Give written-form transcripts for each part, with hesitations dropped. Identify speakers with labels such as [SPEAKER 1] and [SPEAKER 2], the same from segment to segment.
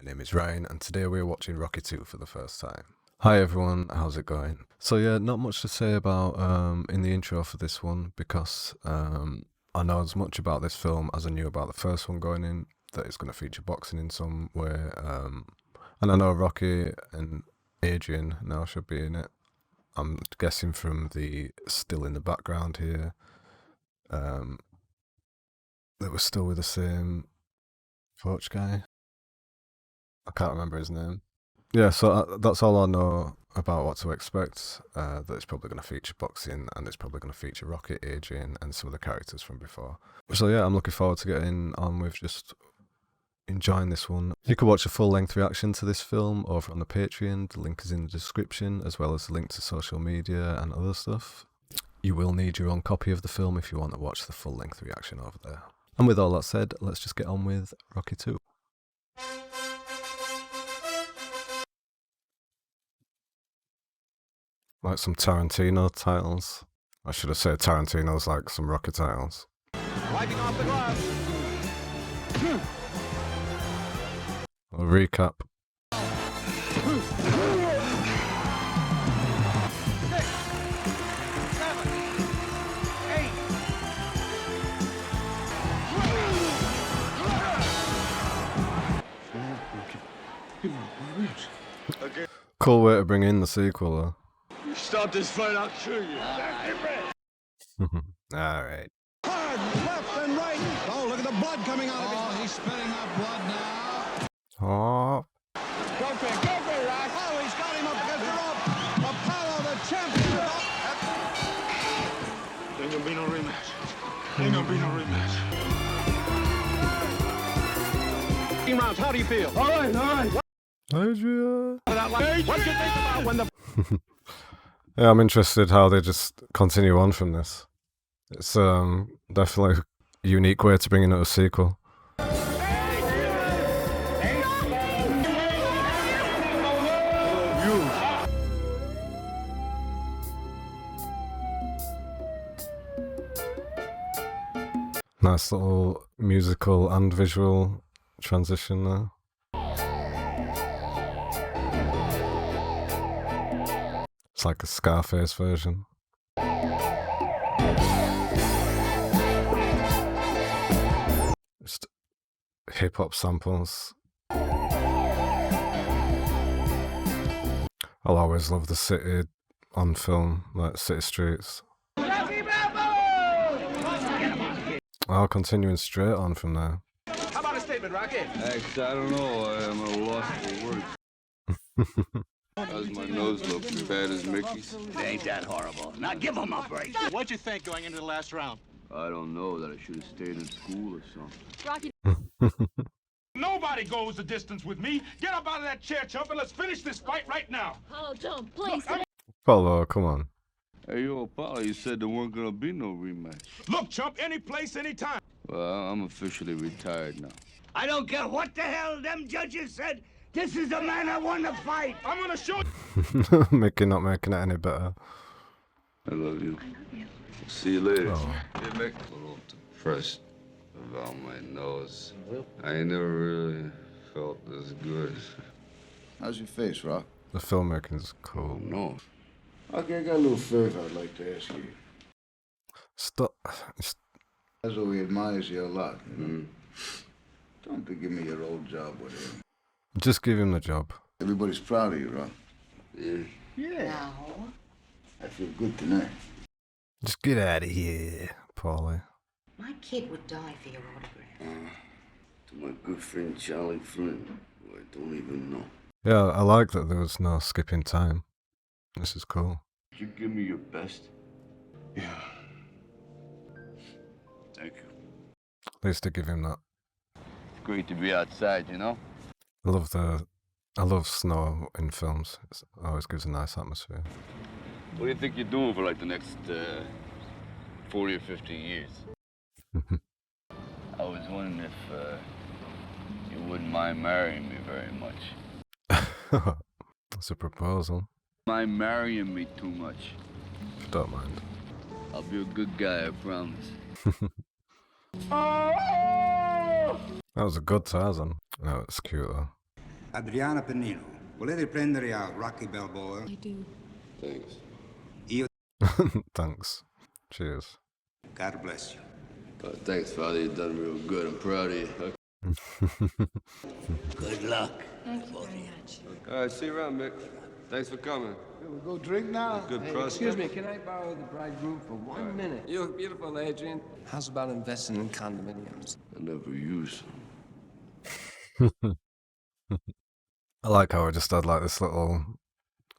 [SPEAKER 1] name is Ryan, and today we're watching Rocky 2 for the first time. Hi everyone, how's it going? So yeah, not much to say about in the intro for this one, because I know as much about this film as I knew about the first one going in, that it's going to feature boxing in some way, and I know Rocky and Adrian now should be in it. I'm guessing from the still in the background here, that we're still with the same Poach guy. I can't remember his name. Yeah, so that's all I know about what to expect. That it's probably going to feature boxing, and it's probably going to feature Rocky, Adrian, and some of the characters from before. So yeah, I'm looking forward to getting on with just enjoying this one. You can watch a full-length reaction to this film over on the Patreon. The link is in the description, as well as the link to social media and other stuff. You will need your own copy of the film if you want to watch the full-length reaction over there. And with all that said, let's just get on with Rocky 2. Like some Tarantino titles. I should have said Tarantino's like some Rocky titles.
[SPEAKER 2] Wiping off the gloves.
[SPEAKER 1] A recap.
[SPEAKER 2] 6, 7, 8.
[SPEAKER 3] Okay.
[SPEAKER 1] Cool way to bring in the sequel though.
[SPEAKER 3] You stop this fight, I'll kill you.
[SPEAKER 1] Alright.
[SPEAKER 4] Hard, left and right. Oh, look at the blood coming out of it. Oh, he's spitting out blood now.
[SPEAKER 1] Oh.
[SPEAKER 4] Go for it, Rock. Oh, he's got him up against the rope. Apollo, the champion.
[SPEAKER 3] Ain't gonna be no rematch. Ain't gonna be no rematch.
[SPEAKER 2] 15 rounds, how do you feel?
[SPEAKER 3] All right.
[SPEAKER 1] Adrian.
[SPEAKER 2] What do you think about when the...
[SPEAKER 1] Yeah, I'm interested how they just continue on from this. It's definitely a unique way to bring in a sequel. Nice little musical and visual transition there. It's like a Scarface version. Just hip-hop samples. I'll always love the city on film, like city streets. Oh, continuing straight on from there.
[SPEAKER 2] How about a statement, Rocky?
[SPEAKER 3] Actually, I don't know. I'm at a loss for words. How's my nose look? As bad as Mickey's?
[SPEAKER 5] It ain't that horrible. Now give him a break.
[SPEAKER 2] What'd you think going into the last round?
[SPEAKER 3] I don't know. That I should have stayed in school or something.
[SPEAKER 6] Rocky.
[SPEAKER 7] Nobody goes the distance with me. Get up out of that chair, Chump, and let's finish this fight right now.
[SPEAKER 6] Oh, don't, please.
[SPEAKER 1] Apollo, come on.
[SPEAKER 3] Hey, yo, Apollo, you said there weren't gonna be no rematch.
[SPEAKER 7] Look, Chump, any place, any time.
[SPEAKER 3] Well, I'm officially retired now.
[SPEAKER 5] I don't care what the hell them judges said. This is the man I want to fight.
[SPEAKER 7] I'm gonna show
[SPEAKER 1] Not making it any better.
[SPEAKER 3] I love you. See you later.
[SPEAKER 1] Oh.
[SPEAKER 3] Hey, Mick. A little depressed about my nose. I ain't never really felt this good.
[SPEAKER 4] How's your face, Rock?
[SPEAKER 1] The filmmaking's cool.
[SPEAKER 3] No.
[SPEAKER 4] Okay, I got a little favor I'd like to ask you.
[SPEAKER 1] Stop.
[SPEAKER 4] Lazo admires you a lot, you know? Don't to give me your old job with him.
[SPEAKER 1] Just give him the job.
[SPEAKER 4] Everybody's proud of you, Rock.
[SPEAKER 3] Yeah.
[SPEAKER 4] Yeah. I feel good tonight.
[SPEAKER 1] Just get out of here, Paulie.
[SPEAKER 8] My kid would die for your autograph.
[SPEAKER 3] To my good friend Charlie Flynn, who I don't even know.
[SPEAKER 1] Yeah, I like that there was no skipping time. This is cool.
[SPEAKER 3] Could you give me your best? Yeah. Thank you.
[SPEAKER 1] At least to give him that.
[SPEAKER 3] It's great to be outside, you know?
[SPEAKER 1] I love snow in films. It always gives a nice atmosphere.
[SPEAKER 3] What do you think you're doing for like the next 40 or 50 years? I was wondering if you wouldn't mind marrying me very much.
[SPEAKER 1] That's a proposal.
[SPEAKER 3] Mind marrying me too much.
[SPEAKER 1] Don't mind.
[SPEAKER 3] I'll be a good guy, I promise.
[SPEAKER 1] That was a good Tarzan. No, it's cute though.
[SPEAKER 6] Adriana Pennino, volete prendere a Rocky Balboa?
[SPEAKER 8] I do.
[SPEAKER 3] Thanks.
[SPEAKER 6] Io.
[SPEAKER 1] Thanks. Cheers.
[SPEAKER 6] God bless you.
[SPEAKER 3] Thanks, Father. You've done real good. I'm proud of you.
[SPEAKER 5] Good luck.
[SPEAKER 8] Thank you very much.
[SPEAKER 3] All right, see you around, Mick. Thanks for coming.
[SPEAKER 4] We'll go drink now.
[SPEAKER 3] Good prospect.
[SPEAKER 9] Excuse me, can I borrow the bridegroom for 1 minute? You look beautiful, Adrian. How's about investing in condominiums?
[SPEAKER 3] I never use.
[SPEAKER 1] I like how I just had like this little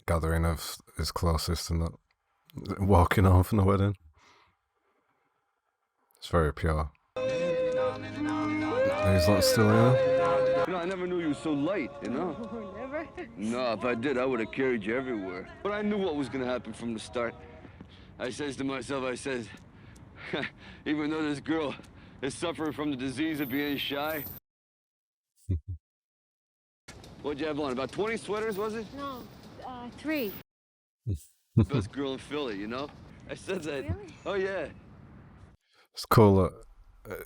[SPEAKER 1] gathering of his closest and that walking home from the wedding. It's very pure. He's not still here.
[SPEAKER 3] You know, I never knew you were so light, you know?
[SPEAKER 10] Never?
[SPEAKER 3] No, if I did, I would have carried you everywhere. But I knew what was going to happen from the start. I says to myself, even though this girl is suffering from the disease of being shy. What'd you have on? About 20 sweaters, was it?
[SPEAKER 10] No, 3.
[SPEAKER 3] Best girl in Philly, you know? I said that.
[SPEAKER 10] Really?
[SPEAKER 3] Oh, yeah.
[SPEAKER 1] It's cool that,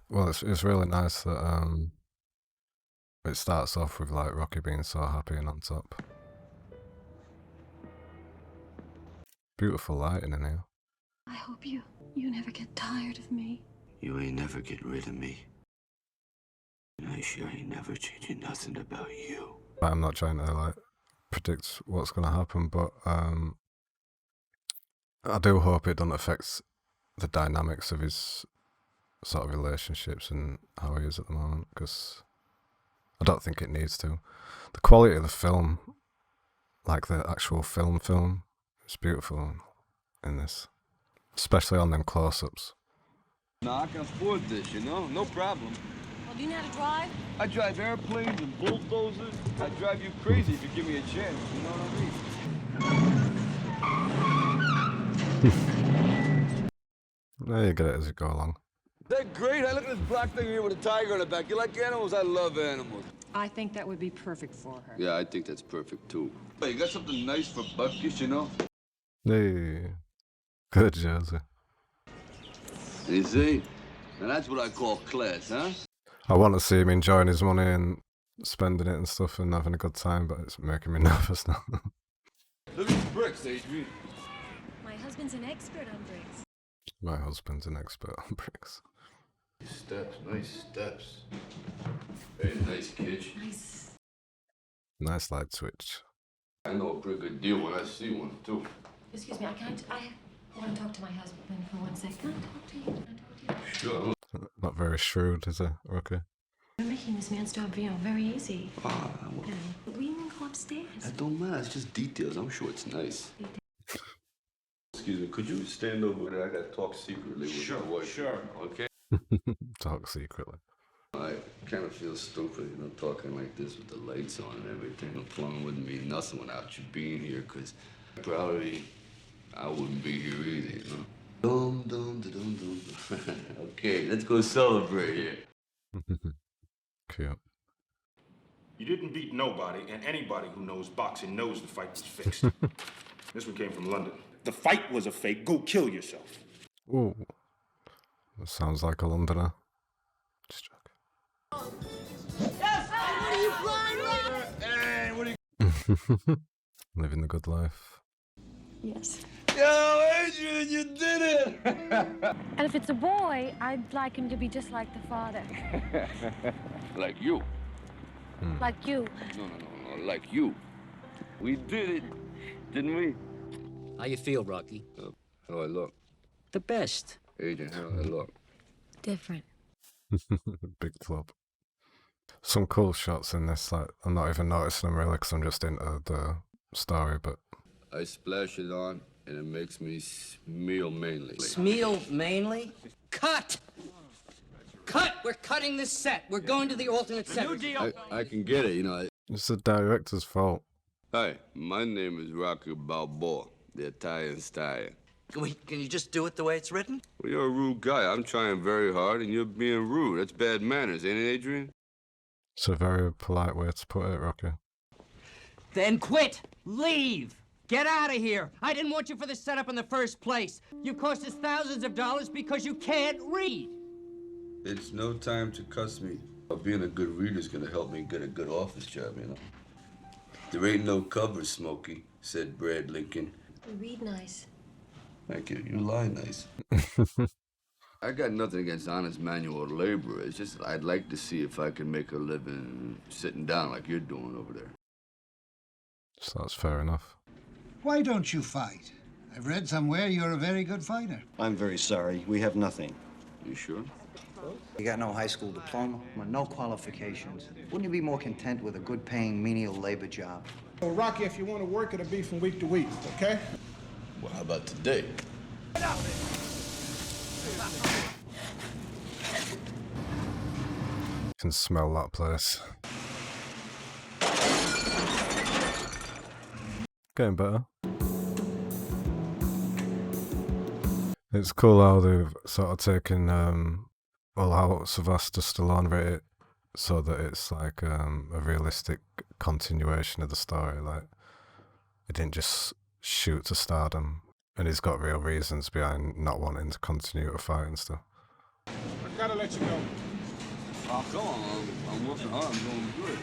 [SPEAKER 1] well, it's really nice that it starts off with like Rocky being so happy and on top. Beautiful lighting in here.
[SPEAKER 10] I hope you never get tired of me.
[SPEAKER 5] You ain't never get rid of me. And I sure ain't never changing nothing about you.
[SPEAKER 1] I'm not trying to like predict what's gonna happen, but I do hope it doesn't affect the dynamics of his sort of relationships and how he is at the moment, because I don't think it needs to. The quality of the film, like the actual film, it's beautiful in this, especially on them close-ups.
[SPEAKER 3] No, I can afford this, you know? No problem.
[SPEAKER 10] Well, do you know how to drive?
[SPEAKER 3] I drive airplanes and bulldozers. I'd drive you crazy if you give me a chance, you know what I mean?
[SPEAKER 1] There you get it as you go along.
[SPEAKER 3] They're great. Hey, look at this black thing here with a tiger on the back. You like animals? I love animals.
[SPEAKER 8] I think that would be perfect for her.
[SPEAKER 3] Yeah, I think that's perfect, too. Hey, you got something nice for Butkus, you know?
[SPEAKER 1] Hey, good jersey.
[SPEAKER 3] You see? Now that's what I call class, huh?
[SPEAKER 1] I want to see him enjoying his money and spending it and stuff and having a good time, but it's making me nervous now.
[SPEAKER 3] Look at these bricks, Adrian.
[SPEAKER 10] My husband's an expert on bricks.
[SPEAKER 1] My husband's an expert on bricks.
[SPEAKER 3] Steps, nice steps. Very nice kitchen.
[SPEAKER 10] Nice.
[SPEAKER 1] Nice light switch.
[SPEAKER 3] I know a pretty good deal when I see one, too.
[SPEAKER 8] Excuse me, I want to talk to my husband for 1 second. Can I talk to you? Can I talk to you?
[SPEAKER 3] Sure.
[SPEAKER 1] Not very shrewd, is it, Rocky?
[SPEAKER 8] You're making this man's job, very easy.
[SPEAKER 3] Ah, well,
[SPEAKER 8] We even go upstairs.
[SPEAKER 3] that don't matter. It's just details. I'm sure it's nice. Excuse me, could you stand over there? I got to talk secretly with my wife. Sure. Okay?
[SPEAKER 1] Talk secretly.
[SPEAKER 3] I kind of feel stupid, you know, talking like this with the lights on and everything. The plumbing wouldn't mean nothing without you being here, because probably I wouldn't be here either, you know? Dum, dum, da, dum, dum. Okay, let's go celebrate here.
[SPEAKER 1] Cute.
[SPEAKER 7] You didn't beat nobody, and anybody who knows boxing knows the fight was fixed. This one came from London. The fight was a fake. Go kill yourself.
[SPEAKER 1] Ooh. That sounds like a Londoner. Just joking. Living the good life.
[SPEAKER 10] Yes.
[SPEAKER 3] Yo, Adrian, you did it!
[SPEAKER 10] And if it's a boy, I'd like him to be just like the father.
[SPEAKER 3] Like you.
[SPEAKER 10] Like you.
[SPEAKER 3] No, like you. We did it, didn't we?
[SPEAKER 9] How you feel, Rocky?
[SPEAKER 3] How do I look?
[SPEAKER 9] The best.
[SPEAKER 3] Adrian, how do I look?
[SPEAKER 8] Different.
[SPEAKER 1] Big club. Some cool shots in this, like, I'm not even noticing them really because I'm just into the story, but...
[SPEAKER 3] I splash it on, and it makes me smell mainly.
[SPEAKER 9] Smell mainly? Cut! Cut! We're cutting this set. We're going to the alternate set.
[SPEAKER 3] I can get it, you know.
[SPEAKER 1] It's the director's fault.
[SPEAKER 3] Hi, my name is Rocky Balboa, the Italian stallion.
[SPEAKER 9] Can you just do it the way it's written?
[SPEAKER 3] Well, you're a rude guy. I'm trying very hard, and you're being rude. That's bad manners, ain't it, Adrian?
[SPEAKER 1] It's a very polite way to put it, Rocky.
[SPEAKER 9] Then quit! Leave! Get out of here! I didn't want you for the setup in the first place. You cost us thousands of dollars because you can't read.
[SPEAKER 3] It's no time to cuss me. Being a good reader is gonna help me get a good office job, you know? There ain't no cover, Smokey, said Brad Lincoln.
[SPEAKER 8] You read nice.
[SPEAKER 3] Thank you. You lie nice. I got nothing against honest manual labor. It's just I'd like to see if I can make a living sitting down like you're doing over there.
[SPEAKER 1] So that's fair enough.
[SPEAKER 11] Why don't you fight? I've read somewhere you're a very good fighter.
[SPEAKER 12] I'm very sorry. We have nothing.
[SPEAKER 3] You sure?
[SPEAKER 12] You got no high school diploma, no qualifications. Wouldn't you be more content with a good-paying menial labor job?
[SPEAKER 2] Well, Rocky, if you want to work, it'll be from week to week, okay?
[SPEAKER 3] Well, how about today?
[SPEAKER 1] Can smell that place. Getting better. It's cool how they've sort of taken, well, how Sylvester Stallone wrote it so that it's like a realistic continuation of the story. Like, he didn't just shoot to stardom, and he's got real reasons behind not wanting to continue to fight and stuff.
[SPEAKER 2] I gotta let you go.
[SPEAKER 3] Oh, come on. I'm working hard. I'm doing good.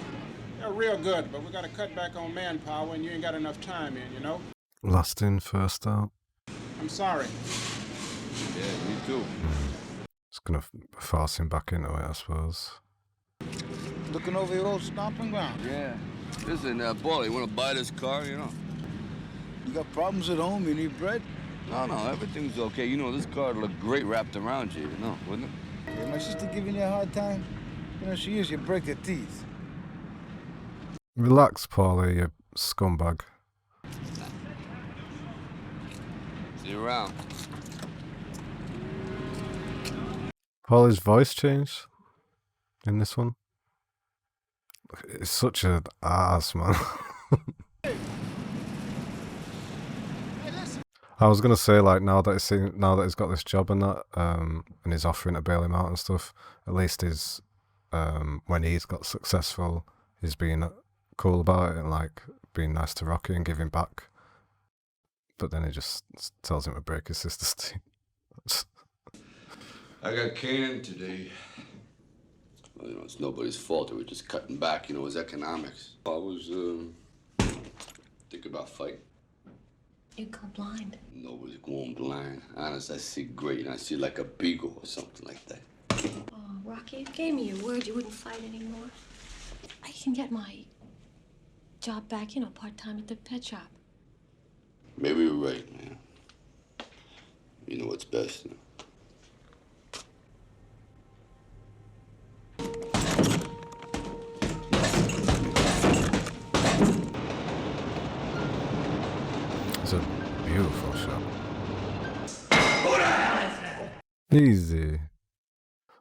[SPEAKER 2] You're real good, but we gotta cut back on manpower, and you ain't got enough time in, you know?
[SPEAKER 1] Last in, first out.
[SPEAKER 2] I'm sorry.
[SPEAKER 3] Yeah, me too.
[SPEAKER 1] It's gonna force him back into it, I suppose.
[SPEAKER 4] Looking over your old stomping ground.
[SPEAKER 3] Yeah. Listen, Paul, you want to buy this car, you know?
[SPEAKER 4] You got problems at home? You need bread?
[SPEAKER 3] No, everything's okay. You know, this car would look great wrapped around you, you know, wouldn't it?
[SPEAKER 4] Hey, my sister giving you a hard time? You know, she is. You break her teeth.
[SPEAKER 1] Relax, Paulie, you scumbag.
[SPEAKER 3] See you around.
[SPEAKER 1] Paulie's voice changed in this one. It's such an ass, man. I was gonna say, like, now that he's got this job and that, and he's offering to bail him out and stuff, at least he's, when he's got successful, he's being cool about it and, like, being nice to Rocky and giving back. But then he just tells him to break his sister's teeth.
[SPEAKER 3] I got canned today. Well, you know, it's nobody's fault. They were just cutting back. You know, it was economics. I was thinking about fighting.
[SPEAKER 8] You go blind.
[SPEAKER 3] Nobody's going blind. Honest, I see great, and I see like a beagle or something like that.
[SPEAKER 8] Oh, Rocky, you gave me your word you wouldn't fight anymore. I can get my job back, you know, part-time at the pet shop.
[SPEAKER 3] Maybe you're right, man. You know what's best. You know?
[SPEAKER 1] It's a beautiful shot. Easy.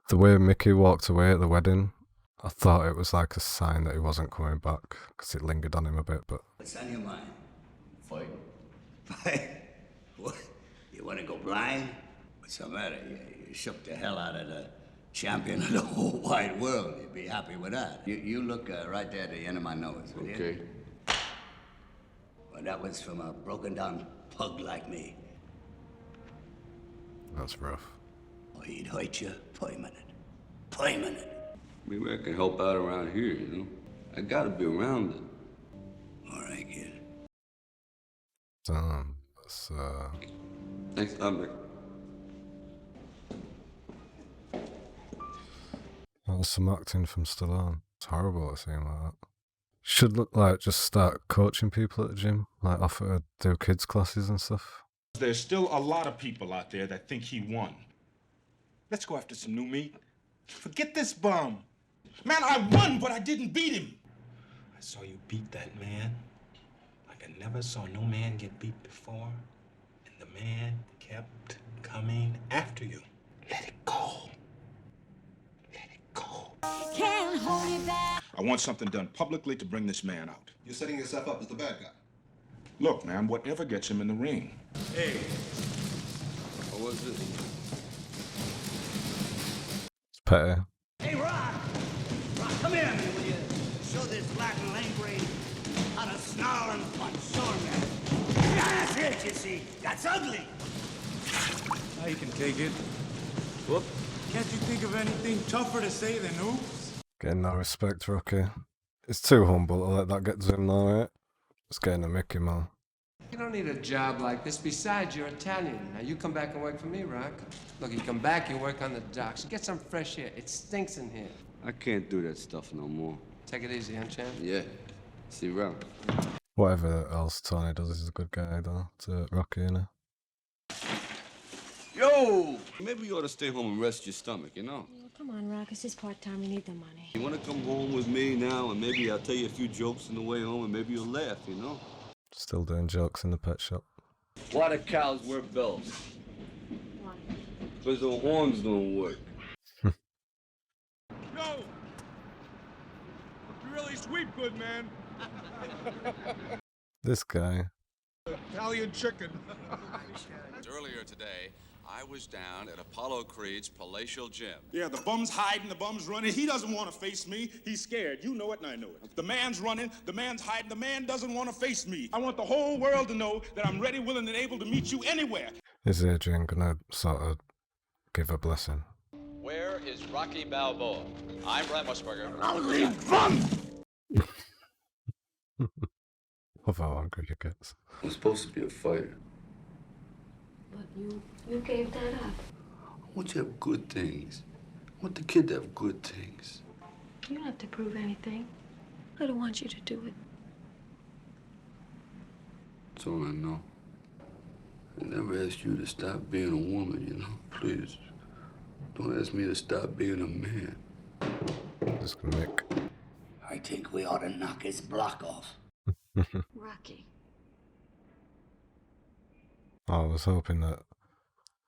[SPEAKER 1] The way Mickey walked away at the wedding, I thought it was like a sign that he wasn't coming back, because it lingered on him a bit, but...
[SPEAKER 5] What's on your mind?
[SPEAKER 3] Fight.
[SPEAKER 5] Fight? What? You want to go blind? What's the matter? You shook the hell out of the champion of the whole wide world. You'd be happy with that. You look right there at the end of my nose, will you?
[SPEAKER 3] Okay.
[SPEAKER 5] Well, that was from a broken-down pug like me.
[SPEAKER 1] That's rough.
[SPEAKER 5] Oh, he'd hurt you permanent. Permanent.
[SPEAKER 3] Maybe I can help out around here, you know? I gotta be around it.
[SPEAKER 5] All right, kid.
[SPEAKER 1] Damn, that's,
[SPEAKER 3] Thanks, Mick.
[SPEAKER 1] that was some acting from Stallone. It's horrible to see him like that. Should look like just start coaching people at the gym, like offer to do kids classes and stuff.
[SPEAKER 7] There's still a lot of people out there that think he won. Let's go after some new meat. Forget this bum. Man, I won, but I didn't beat him. I saw you beat that man like I never saw no man get beat before. And the man kept coming after you. Let it go. Let it go.
[SPEAKER 10] Can't hold it back.
[SPEAKER 7] I want something done publicly to bring this man out.
[SPEAKER 6] You're setting yourself up as the bad guy.
[SPEAKER 7] Look, man, whatever gets him in the ring.
[SPEAKER 3] Hey. What was this?
[SPEAKER 1] It's petty.
[SPEAKER 5] Hey, Rock! Rock, come here, man, will you? Show this black and lame brain how to snarl and punch. Show him that. That's it, you see. That's ugly.
[SPEAKER 13] Now you can take it.
[SPEAKER 3] Whoop.
[SPEAKER 13] Can't you think of anything tougher to say than oops?
[SPEAKER 1] Getting no respect, Rocky. It's too humble to let that get to him now, right? It's getting a Mickey Mouse.
[SPEAKER 14] You don't need a job like this. Besides, you're Italian. Now, you come back and work for me, Rock. Look, you come back, you work on the docks. Get some fresh air. It stinks in here.
[SPEAKER 3] I can't do that stuff no more.
[SPEAKER 14] Take it easy, huh, champ?
[SPEAKER 3] Yeah. See you around.
[SPEAKER 1] Whatever else Tony does, he's a good guy, though, to Rocky, you know?
[SPEAKER 3] Yo! Maybe you ought to stay home and rest your stomach, you know?
[SPEAKER 8] Well, come on, Rock. It's just part-time. We need the money.
[SPEAKER 3] You want to come home with me now, and maybe I'll tell you a few jokes on the way home, and maybe you'll laugh, you know?
[SPEAKER 1] Still doing jokes in the pet shop.
[SPEAKER 3] Why do cows wear bells?
[SPEAKER 8] Why?
[SPEAKER 3] Because the horns don't work.
[SPEAKER 13] No! You really sweep good, man.
[SPEAKER 1] This guy.
[SPEAKER 13] Italian chicken.
[SPEAKER 15] Earlier today, I was down at Apollo Creed's palatial gym.
[SPEAKER 7] Yeah, the bum's hiding, the bum's running. He doesn't want to face me. He's scared. You know it and I know it. The man's running, the man's hiding, the man doesn't want to face me. I want the whole world to know that I'm ready, willing, and able to meet you anywhere.
[SPEAKER 1] Is Adrian gonna sort of give a blessing?
[SPEAKER 15] Where is Rocky Balboa? I'm Brent Musburger.
[SPEAKER 1] Of how hungry he gets.
[SPEAKER 3] I'm supposed to be a fighter.
[SPEAKER 8] But you gave that up.
[SPEAKER 3] I want you to have good things. I want the kid to have good things.
[SPEAKER 8] You don't have to prove anything. I don't want you to do it.
[SPEAKER 3] That's all I know. I never asked you to stop being a woman, you know? Please. Don't ask me to stop being a man.
[SPEAKER 1] Just Mick.
[SPEAKER 5] I think we ought to knock his block off.
[SPEAKER 8] Rocky.
[SPEAKER 1] I was hoping that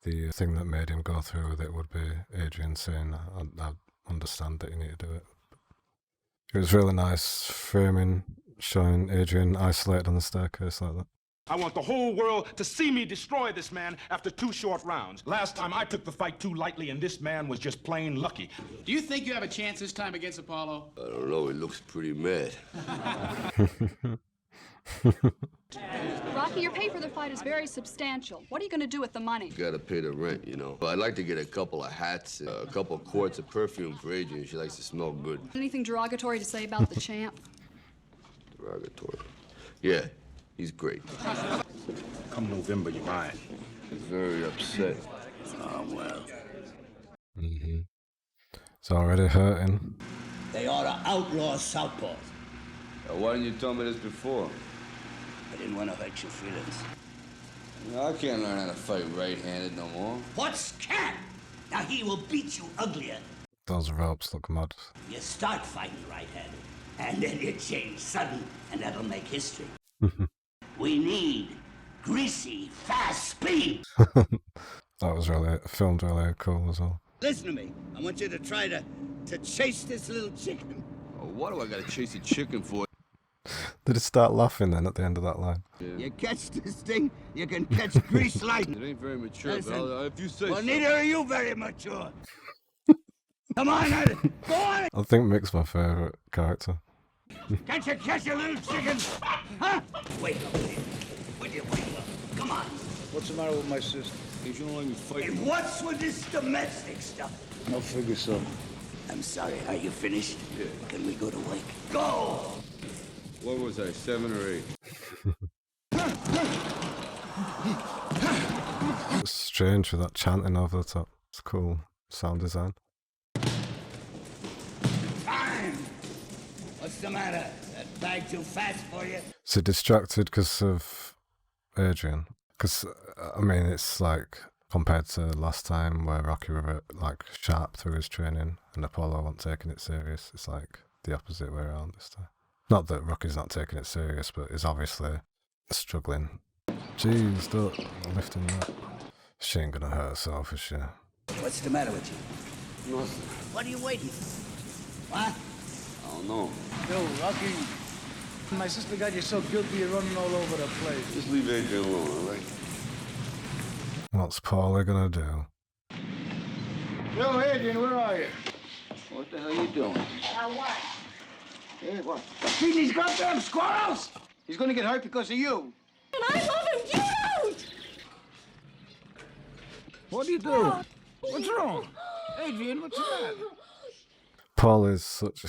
[SPEAKER 1] the thing that made him go through with it would be Adrian saying, I understand that you need to do it. It was really nice framing, showing Adrian isolated on the staircase like that.
[SPEAKER 7] I want the whole world to see me destroy this man after 2 short rounds. Last time I took the fight too lightly and this man was just plain lucky.
[SPEAKER 16] Do you think you have a chance this time against Apollo?
[SPEAKER 3] I don't know, he looks pretty mad.
[SPEAKER 17] Rocky, your pay for the fight is very substantial. What are you going to do with the money?
[SPEAKER 3] Gotta pay the rent, you know. I'd like to get a couple of hats and a couple of quarts of perfume for Adrian. She likes to smell good.
[SPEAKER 17] Anything derogatory to say about the champ?
[SPEAKER 3] Derogatory. Yeah, he's great.
[SPEAKER 7] Come November, you're mine.
[SPEAKER 3] He's very upset. Oh, well.
[SPEAKER 1] Mm-hmm. It's already hurting.
[SPEAKER 5] They ought to outlaw southpaws.
[SPEAKER 3] Why didn't you tell me this before?
[SPEAKER 5] I didn't want to hurt your feelings.
[SPEAKER 3] I can't learn how to fight right-handed no more.
[SPEAKER 5] What's can? Now he will beat you uglier.
[SPEAKER 1] Those ropes look mad.
[SPEAKER 5] You start fighting right-handed, and then you change sudden, and that'll make history. We need greasy, fast speed.
[SPEAKER 1] That was really filmed really cool as well.
[SPEAKER 5] Listen to me. I want you to try to chase this little chicken.
[SPEAKER 3] Oh, what do I gotta chase a chicken for?
[SPEAKER 1] Did it start laughing then at the end of that line?
[SPEAKER 5] Yeah. You catch this thing, you can catch grease lightning.
[SPEAKER 3] It ain't very mature,
[SPEAKER 5] Listen,
[SPEAKER 3] but if you say
[SPEAKER 5] well,
[SPEAKER 3] so.
[SPEAKER 5] neither are you very mature. Come on, go on.
[SPEAKER 1] I think Mick's my favourite character.
[SPEAKER 5] Can't you catch a little chicken? Huh? Wake up, man. Will you wake up? Come on.
[SPEAKER 4] What's the matter with my sister?
[SPEAKER 3] You don't let me fight.
[SPEAKER 5] And what's with this domestic stuff?
[SPEAKER 4] I'll figure so.
[SPEAKER 5] I'm sorry, are you finished?
[SPEAKER 3] Yeah.
[SPEAKER 5] Can we go to work? Go!
[SPEAKER 3] What was I, 7 or 8?
[SPEAKER 1] It's strange with that chanting over the top. It's cool sound design.
[SPEAKER 5] Time! What's the matter? That bag too fast for you?
[SPEAKER 1] Is he distracted because of Adrian? Because, I mean, it's like, compared to last time where Rocky were like sharp through his training and Apollo wasn't taking it serious, it's like the opposite way around this time. Not that Rocky's not taking it serious, but is obviously struggling. Jeez, don't lift him that. She ain't gonna hurt herself, is she?
[SPEAKER 5] What's the matter with you?
[SPEAKER 3] Nothing.
[SPEAKER 5] What are you waiting for? What?
[SPEAKER 3] I don't know.
[SPEAKER 4] Yo, Rocky, my sister got you so guilty you're running all over the place.
[SPEAKER 3] Just leave Adrian alone, all right?
[SPEAKER 1] What's Paulie gonna do?
[SPEAKER 4] Yo, Adrian, where are you? What the hell you doing?
[SPEAKER 5] What?
[SPEAKER 4] Hey, what? Feed these goddamn squirrels! He's gonna get hurt because of you.
[SPEAKER 8] And I love him. You don't.
[SPEAKER 4] What are you doing? What's wrong? Adrian, what's the matter?
[SPEAKER 1] Paul is such...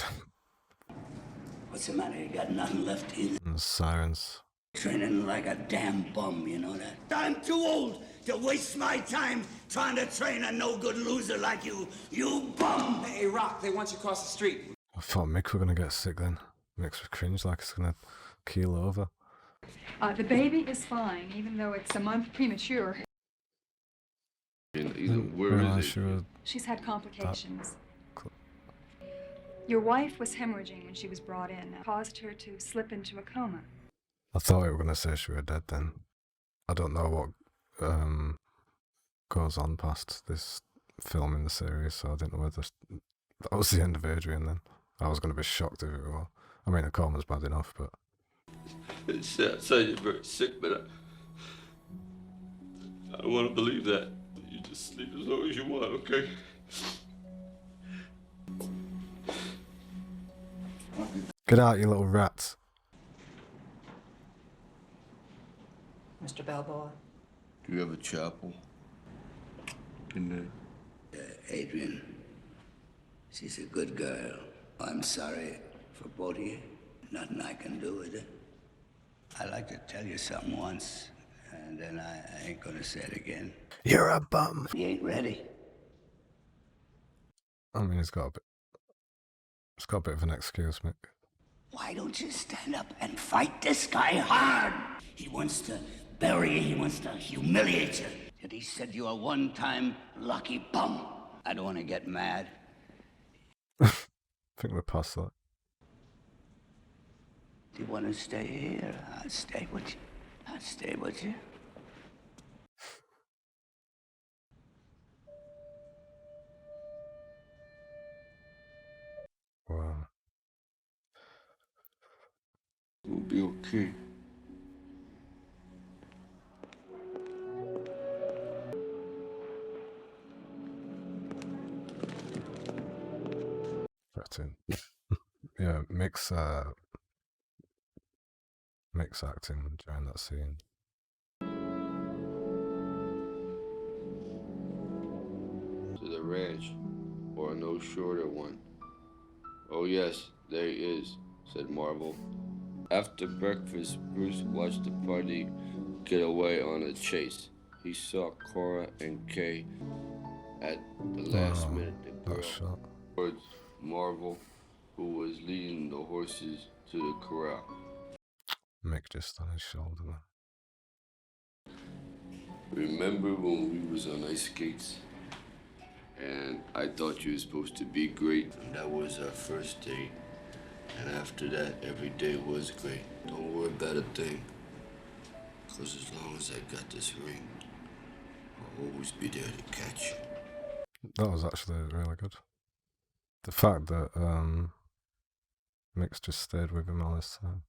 [SPEAKER 5] What's the matter? You got nothing left in?
[SPEAKER 1] And sirens.
[SPEAKER 5] Training like a damn bum, you know that? I'm too old to waste my time trying to train a no-good loser like you, you bum!
[SPEAKER 14] Hey, Rock, they want you across the street.
[SPEAKER 1] I thought Mick were gonna get sick then. Mick's cringe like it's gonna keel over.
[SPEAKER 18] The baby is fine, even though it's a month premature.
[SPEAKER 3] Where is it?
[SPEAKER 18] She's had complications. Your wife was hemorrhaging when she was brought in. That caused her to slip into a coma.
[SPEAKER 1] I thought you were gonna say she were dead then. I don't know what goes on past this film in the series, so I didn't know whether that was the end of Adrian then. I was gonna be shocked if it were. I mean, a coma's bad enough, but...
[SPEAKER 3] It's sad, I say you're very sick, but I don't want to believe that. You just sleep as long as you want, okay?
[SPEAKER 1] Get out, you little rats.
[SPEAKER 18] Mr. Balboa.
[SPEAKER 3] Do you have a chapel in there?
[SPEAKER 5] Adrian, she's a good girl. I'm sorry for both of you. Nothing I can do with it. I'd like to tell you something once, and then I ain't gonna say it again.
[SPEAKER 1] You're a bum.
[SPEAKER 5] You ain't ready.
[SPEAKER 1] I mean, it's got a bit of an excuse, Mick.
[SPEAKER 5] Why don't you stand up and fight this guy hard? He wants to bury you, he wants to humiliate you. Yet he said you're a one-time lucky bum. I don't want to get mad.
[SPEAKER 1] I think we're past that.
[SPEAKER 5] Do you want to stay here? I'll stay with you. I'll stay with you.
[SPEAKER 1] Wow.
[SPEAKER 3] We'll be okay.
[SPEAKER 1] Threatening. Yeah, Mick's acting during that scene.
[SPEAKER 3] To the ranch, or no shorter one. Oh yes, there he is, said Marvel. After breakfast, Bruce watched the party get away on a chase. He saw Cora and Kay at the last minute. The girl towards Marvel, who was leading the horses to the corral.
[SPEAKER 1] Mick just on his shoulder.
[SPEAKER 3] Remember when we was on ice skates? And I thought you were supposed to be great, and that was our first date. And after that, every day was great. Don't worry about a thing. Because as long as I got this ring, I'll always be there to catch you.
[SPEAKER 1] That was actually really good. The fact that Mick's just stayed with him all this time.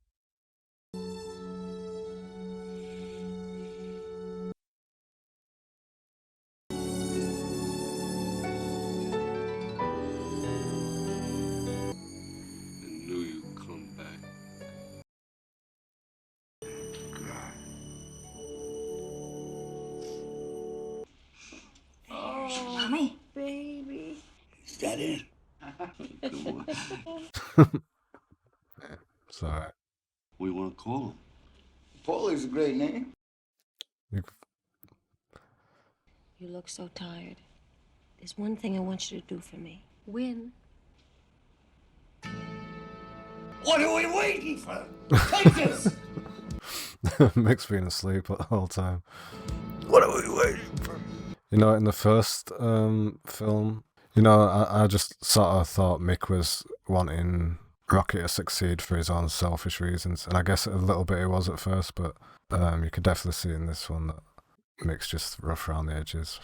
[SPEAKER 18] Mommy. Baby.
[SPEAKER 5] Is that it?
[SPEAKER 3] Come
[SPEAKER 1] on. It's alright.
[SPEAKER 3] What do you want to call him?
[SPEAKER 4] Paulie's a great name.
[SPEAKER 8] You look so tired. There's one thing I want you to do for me. Win.
[SPEAKER 5] What are we waiting for? Take this!
[SPEAKER 1] Mick's been asleep the whole time. What are we waiting for? You know, in the first film, you know, I just sort of thought Mick was wanting Rocky to succeed for his own selfish reasons, and I guess a little bit it was at first, but you could definitely see in this one that Mick's just rough around the edges.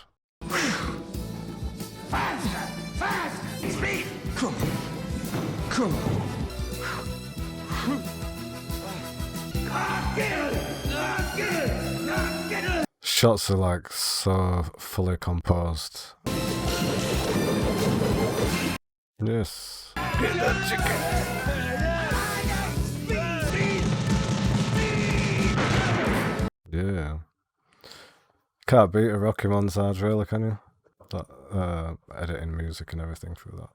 [SPEAKER 5] Faster! Faster! Speed!
[SPEAKER 14] Come on. Come on.
[SPEAKER 1] Shots are like so fully composed. Yes.
[SPEAKER 5] Get that chicken!
[SPEAKER 1] Yeah. Can't beat a Rocky montage, really, can you? That editing music and everything through that.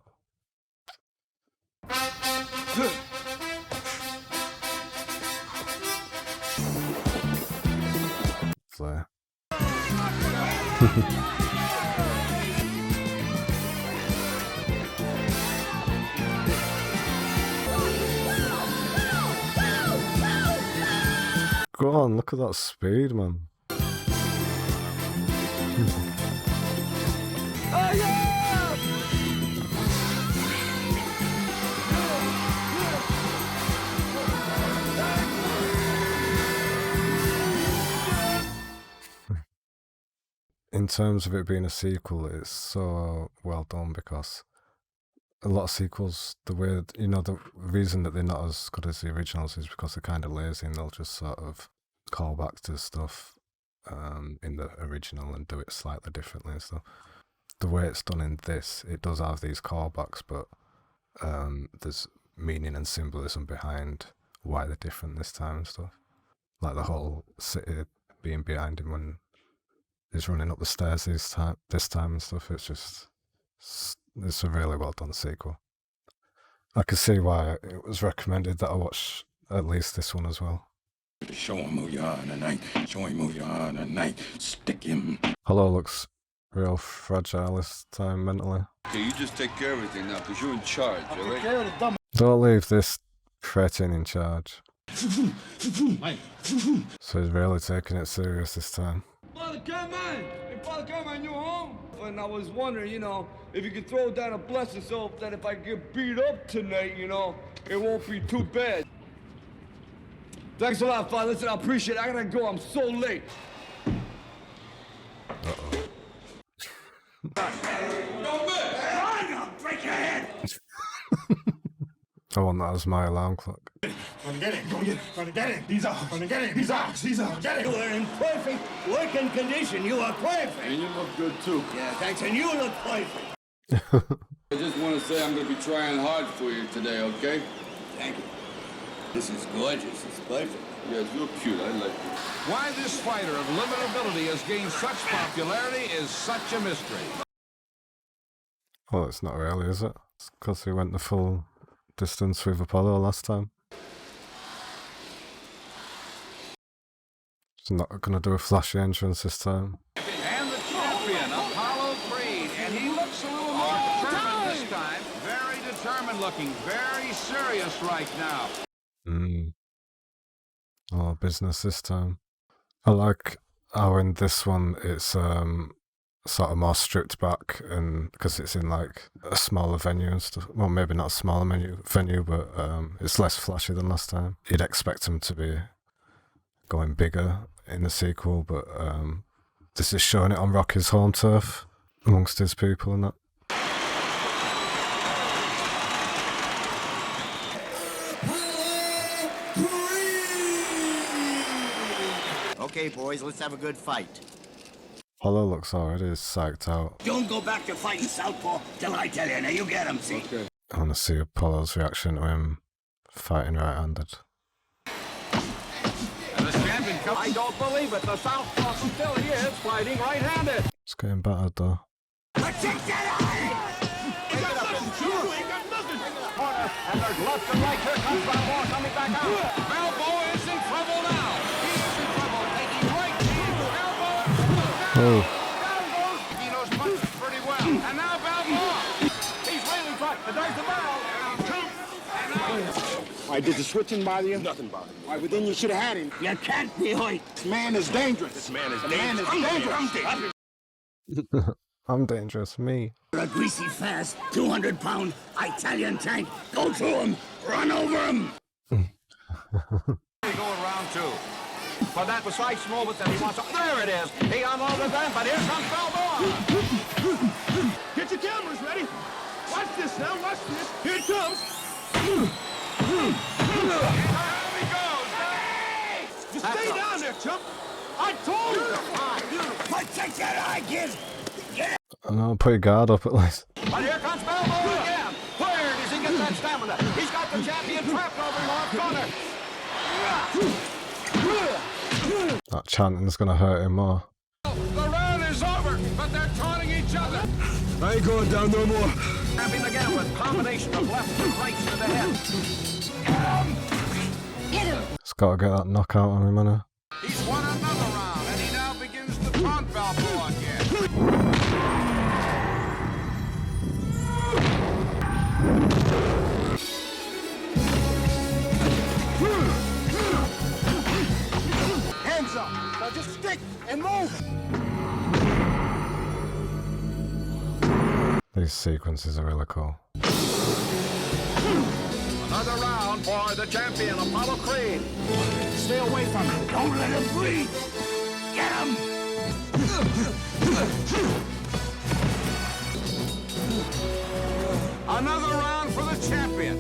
[SPEAKER 1] Go on, look at that speed, man. In terms of it being a sequel, it's so well done because a lot of sequels, the way, you know, the reason that they're not as good as the originals is because they're kind of lazy and they'll just sort of call back to stuff in the original and do it slightly differently and stuff. The way it's done in this, it does have these callbacks, but there's meaning and symbolism behind why they're different this time and stuff. Like the whole city being behind him when he's running up the stairs this time and stuff. It's a really well done sequel. I can see why it was recommended that I watch at least this one as well.
[SPEAKER 13] Show him who you are tonight. Show him who you are tonight. Stick him.
[SPEAKER 1] Hello looks real fragile this time mentally.
[SPEAKER 3] Okay, you just take care of everything now, because you're in charge, alright?
[SPEAKER 1] Don't leave this cretin in charge. So he's really taking it serious this time.
[SPEAKER 19] Father Carmine! Hey, Father Carmine, you home? And I was wondering, you know, if you could throw down a blessing so that if I get beat up tonight, you know, it won't be too bad. Thanks a lot, Father. Listen, I appreciate it. I gotta go. I'm so late.
[SPEAKER 1] Uh-oh.
[SPEAKER 5] I'll break your head!
[SPEAKER 1] I want that as my alarm clock.
[SPEAKER 13] Gonna get it. Gonna get it. He's out. Gonna get it. He's out. Get it.
[SPEAKER 5] You are in perfect working condition. You are perfect.
[SPEAKER 3] And you look good too.
[SPEAKER 5] Yeah, thanks. And you look perfect.
[SPEAKER 3] I just want to say I'm going to be trying hard for you today, okay?
[SPEAKER 5] Thank you. This is gorgeous. It's perfect.
[SPEAKER 3] Yeah, it's real cute. I like it.
[SPEAKER 20] Why this fighter of limited ability has gained such popularity is such a mystery.
[SPEAKER 1] Well, it's not really, is it? It's because he went the full distance with Apollo last time. He's not going to do a flashy entrance this time.
[SPEAKER 20] And the champion, Apollo Creed. And he looks a little more determined this time. Very determined looking. Very serious right now.
[SPEAKER 1] Oh, business this time. I like how in this one it's sort of more stripped back, and because it's in like a smaller venue and stuff. Well, maybe not a smaller venue, but it's less flashy than last time. You'd expect them to be going bigger in the sequel, but this is showing it on Rocky's home turf amongst his people and that.
[SPEAKER 5] Okay, boys, let's have a good fight.
[SPEAKER 1] Apollo looks already psyched out.
[SPEAKER 5] Don't go back to fighting Southpaw till I tell you. Now you get him, see? Okay.
[SPEAKER 1] I want to see Apollo's reaction to him fighting right-handed.
[SPEAKER 20] And the champion comes. I don't believe it. The Southpaw still is fighting right-handed.
[SPEAKER 1] It's getting battered though.
[SPEAKER 20] And there's left and right. Here comes Balboa coming back out. Balboa is in trouble now. He is in trouble. Taking right to Balboa.
[SPEAKER 1] Oh.
[SPEAKER 20] He knows punches pretty well. And now Balboa. He's really trying. There's the bell.
[SPEAKER 2] Why, did the switching bother you? Nothing bothered me. Why, well, then you should have had him.
[SPEAKER 5] You can't be hoit.
[SPEAKER 2] This man is dangerous.
[SPEAKER 13] This man is
[SPEAKER 2] The
[SPEAKER 13] dangerous.
[SPEAKER 2] man is dangerous.
[SPEAKER 1] I'm dangerous, me.
[SPEAKER 5] A greasy, fast, 200-pound Italian tank. Go through him. Run over him.
[SPEAKER 20] Going round two. For that precise moment that he wants to... There it is. He unloaded them, but here comes Balboa.
[SPEAKER 13] Get your cameras ready. Watch this now. Watch this. Here it comes.
[SPEAKER 20] Here he goes.
[SPEAKER 13] Just stay down there, chump. I told you.
[SPEAKER 5] Protect your eye, kid.
[SPEAKER 1] I know, put your guard up at least.
[SPEAKER 20] But here comes Balboa again. Where does he get that stamina? He's got the champion trapped over in the corner.
[SPEAKER 1] That chanting's gonna hurt him more.
[SPEAKER 20] The round is over, but they're taunting each other.
[SPEAKER 13] I ain't going down no more.
[SPEAKER 20] Trapping again with combination of lefts and rights to the head.
[SPEAKER 8] Get him!
[SPEAKER 1] He's gotta get that knockout on him, innit?
[SPEAKER 20] He's won another round, and he now begins to taunt Balboa again. Hands up! Now just stick and move!
[SPEAKER 1] These sequences are really cool.
[SPEAKER 20] Another round for the champion, Apollo Creed. Stay away from him. Don't let him breathe. Get him! Another round for the champion.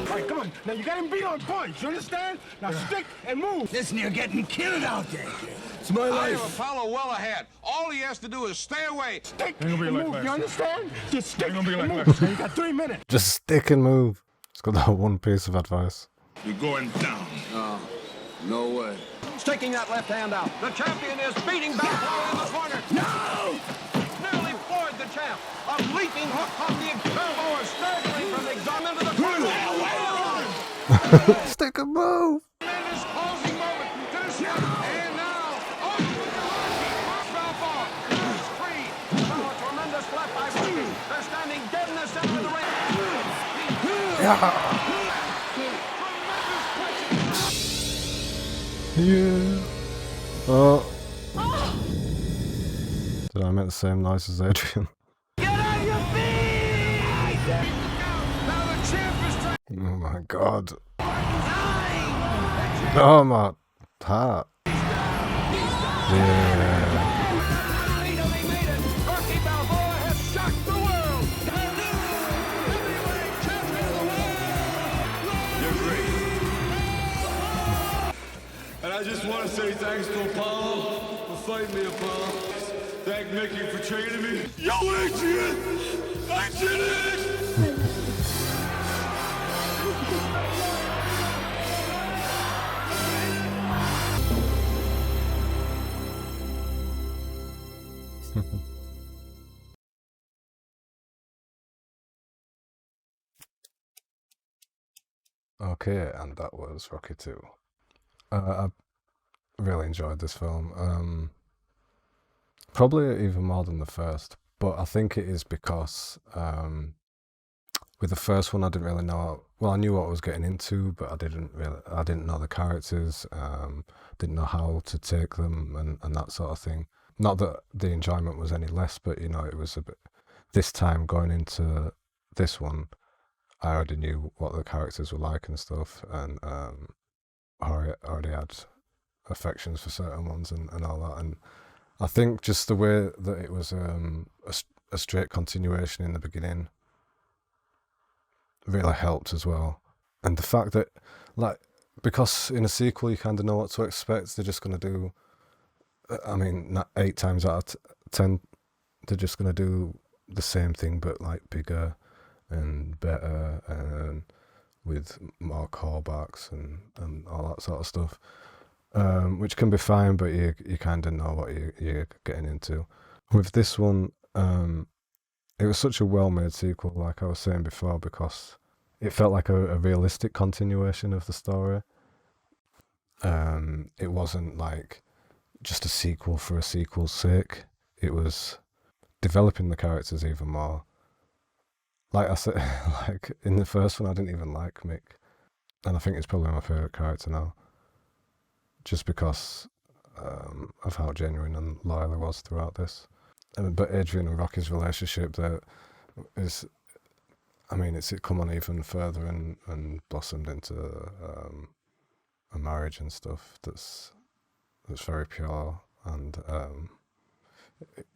[SPEAKER 20] All right, come on. Now you got him beat on points. You understand? Now stick and move.
[SPEAKER 5] Listen, you're getting killed out there.
[SPEAKER 20] It's my
[SPEAKER 13] I have Apollo well ahead. All he has to do is stay away.
[SPEAKER 20] Stick
[SPEAKER 2] Ain't gonna be
[SPEAKER 20] and
[SPEAKER 2] like
[SPEAKER 20] move.
[SPEAKER 2] last
[SPEAKER 20] You
[SPEAKER 2] time.
[SPEAKER 20] understand? Just stick
[SPEAKER 2] Ain't gonna be
[SPEAKER 20] and
[SPEAKER 2] like
[SPEAKER 20] move.
[SPEAKER 2] last
[SPEAKER 20] Now you got 3 minutes.
[SPEAKER 1] Just stick and move. It's got that one piece of advice.
[SPEAKER 13] You're going down.
[SPEAKER 3] No, no way.
[SPEAKER 20] Sticking that left hand out. The champion is beating Balboa in the corner. No! Nearly floored the champ. A leaping hook off the Balboa, staggering from the exam into the corner.
[SPEAKER 1] Stick and move.
[SPEAKER 20] Tremendous closing moment to the champ. And now, oh, Balboa. There's Creed. Oh, a tremendous left by Rocky. They're standing dead in the center of the ring.
[SPEAKER 1] Yeah. Oh. Did I make the same noise as Adrian? Oh my god. Oh my heart. Yeah.
[SPEAKER 20] Rocky Balboa has shocked the world. Heavyweight champion of the world.
[SPEAKER 19] And I just want to say thanks to Apollo for fighting me, Apollo. Thank Mickey for training me. Yo, Adrian! I did it!
[SPEAKER 1] Okay, and that was Rocky 2. I really enjoyed this film. Probably even more than the first, but I think it is because with the first one I didn't really know. Well, I knew what I was getting into, but I didn't know the characters, didn't know how to take them and that sort of thing. Not that the enjoyment was any less, but you know, it was a bit. This time going into this one, I already knew what the characters were like and stuff, and I already had affections for certain ones and all that. And I think just the way that it was a straight continuation in the beginning really helped as well. And the fact that, like, because in a sequel you kind of know what to expect, they're just going to do, I mean, not 8 times out of 10, they're just going to do the same thing but like bigger and better and with more callbacks and all that sort of stuff, which can be fine, but you kind of know what you're getting into. With this one, it was such a well-made sequel, like I was saying before, because it felt like a realistic continuation of the story. It wasn't like just a sequel for a sequel's sake. It was developing the characters even more. Like I said, like in the first one, I didn't even like Mick, and I think he's probably my favourite character now, just because of how genuine and loyal he was throughout this. But Adrian and Rocky's relationship, there is, I mean, it's come on even further and blossomed into a marriage and stuff that's very pure. And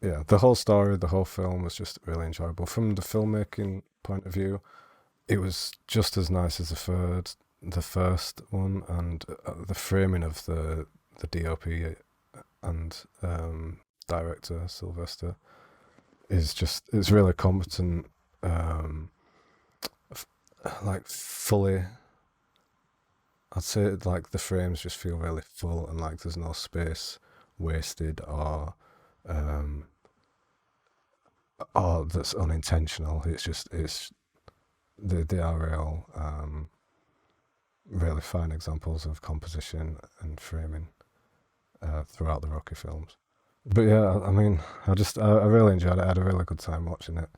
[SPEAKER 1] yeah, the whole story, the whole film was just really enjoyable. From the filmmaking point of view, it was just as nice as the first one, and the framing of the DOP and director Sylvester it's really competent, like fully. I'd say like the frames just feel really full and like there's no space wasted or that's unintentional. It's they are real really fine examples of composition and framing throughout the Rocky films. But yeah, I mean, I really enjoyed it. I had a really good time watching it.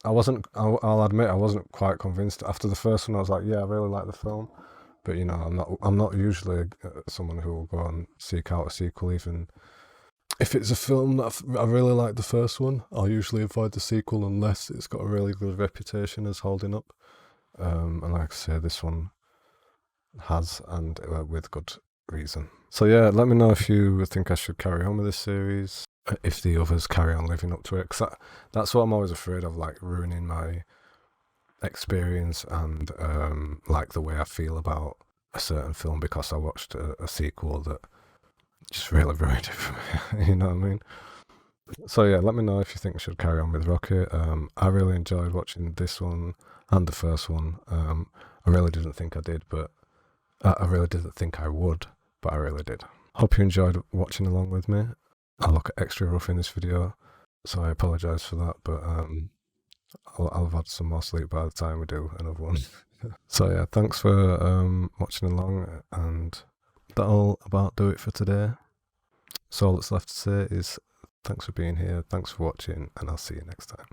[SPEAKER 1] I'll admit I wasn't quite convinced. After the first one, I was like, yeah, I really like the film. But, you know, I'm not usually someone who will go and seek out a sequel, even if it's a film that I really like the first one. I'll usually avoid the sequel unless it's got a really good reputation as holding up. And like I say, this one has, and with good reason. So yeah, let me know if you think I should carry on with this series, if the others carry on living up to it, because that's what I'm always afraid of, like ruining my experience and like the way I feel about a certain film because I watched a sequel that just really ruined it for me. You know what I mean? So yeah, let me know if you think I should carry on with Rocky. I really enjoyed watching this one and the first one. I really didn't think I did, but I really didn't think I would, but I really did. Hope you enjoyed watching along with me. I look extra rough in this video, so I apologise for that, but I'll have had some more sleep by the time we do another one. So yeah, thanks for watching along, and that'll about do it for today. So all that's left to say is thanks for being here, thanks for watching, and I'll see you next time.